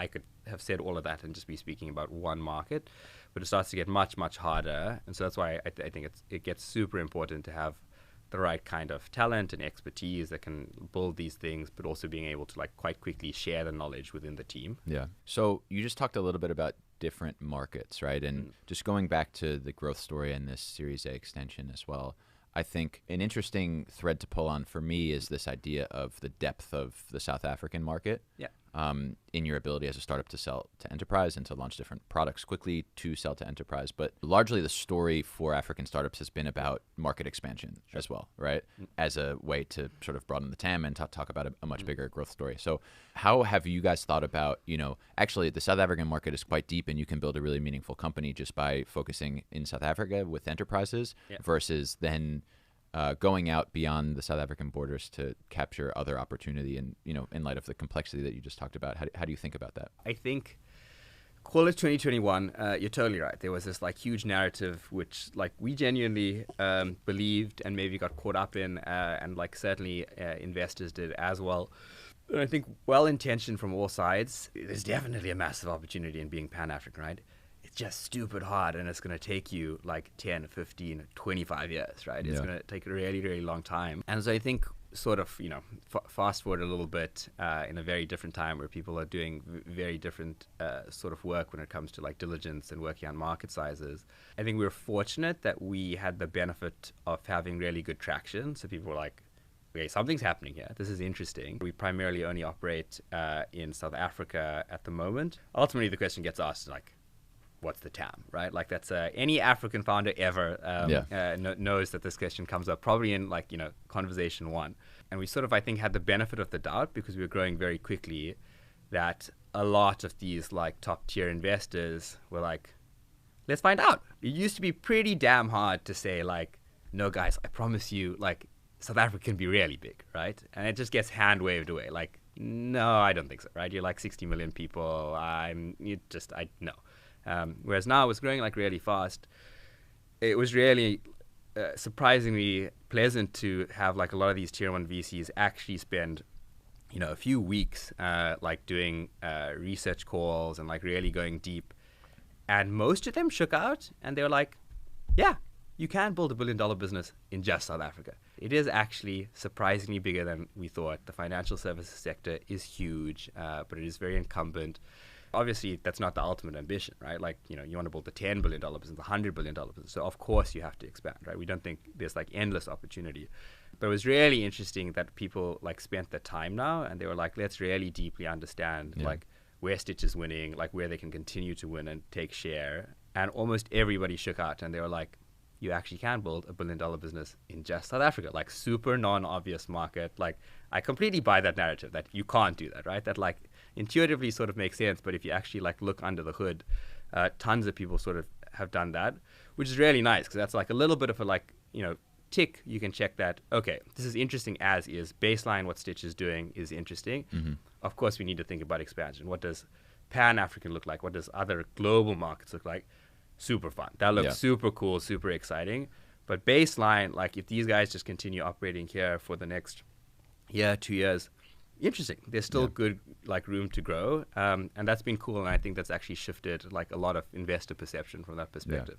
I could have said all of that and just be speaking about one market, but it starts to get much, much harder. And so that's why I think it gets super important to have the right kind of talent and expertise that can build these things, but also being able to like quite quickly share the knowledge within the team. Yeah. So you just talked a little bit about different markets, right? And just going back to the growth story and this Series A extension as well, I think an interesting thread to pull on for me is this idea of the depth of the South African market. Yeah. In your ability as a startup to sell to enterprise and to launch different products quickly to sell to enterprise. But largely the story for African startups has been about market expansion as well, right? As a way to sort of broaden the TAM and talk about a much bigger growth story. So how have you guys thought about, actually the South African market is quite deep and you can build a really meaningful company just by focusing in South Africa with enterprises versus then going out beyond the South African borders to capture other opportunity and, in light of the complexity that you just talked about, how do you think about that? I think, call it 2021, you're totally right. There was this like huge narrative, which like we genuinely believed and maybe got caught up in, and like certainly investors did as well. And I think well-intentioned from all sides, there's definitely a massive opportunity in being Pan-African, right? It's just stupid hard, and it's going to take you like 10, 15, 25 years, right? It's going to take a really, really long time. And so I think sort of, fast forward a little bit in a very different time where people are doing very different sort of work when it comes to like diligence and working on market sizes. I think we were fortunate that we had the benefit of having really good traction. So people were like, okay, something's happening here. This is interesting. We primarily only operate in South Africa at the moment. Ultimately, the question gets asked like, what's the TAM, right? Like that's any African founder ever knows that this question comes up probably in like, conversation one. And we sort of, I think, had the benefit of the doubt because we were growing very quickly that a lot of these like top tier investors were like, let's find out. It used to be pretty damn hard to say like, no guys, I promise you like South Africa can be really big, right? And it just gets hand waved away. Like, no, I don't think so, right? You're like 60 million people. No. Whereas now it's growing like really fast. It was really surprisingly pleasant to have like a lot of these tier one VCs actually spend, a few weeks like doing research calls and like really going deep. And most of them shook out and they were like, yeah, you can build $1 billion business in just South Africa. It is actually surprisingly bigger than we thought. The financial services sector is huge, but it is very incumbent. Obviously, that's not the ultimate ambition, right? Like, you want to build the $10 billion business, the $100 billion business. So, of course, you have to expand, right? We don't think there's, like, endless opportunity. But it was really interesting that people, like, spent the time now, and they were like, let's really deeply understand, like, where Stitch is winning, like, where they can continue to win and take share. And almost everybody shook out, and they were like, you actually can build $1 billion business in just South Africa, like, super non-obvious market. Like, I completely buy that narrative that you can't do that, right? That, like, intuitively sort of makes sense, but if you actually like look under the hood, tons of people sort of have done that, which is really nice because that's like a little bit of a like, tick. You can check that, okay, this is interesting as is. Baseline, what Stitch is doing is interesting. Of course, we need to think about expansion. What does Pan-African look like? What does other global markets look like? Super fun. That looks super cool, super exciting. But baseline, like if these guys just continue operating here for the next year, 2 years, interesting. There's still good like room to grow, and that's been cool. And I think that's actually shifted like a lot of investor perception from that perspective.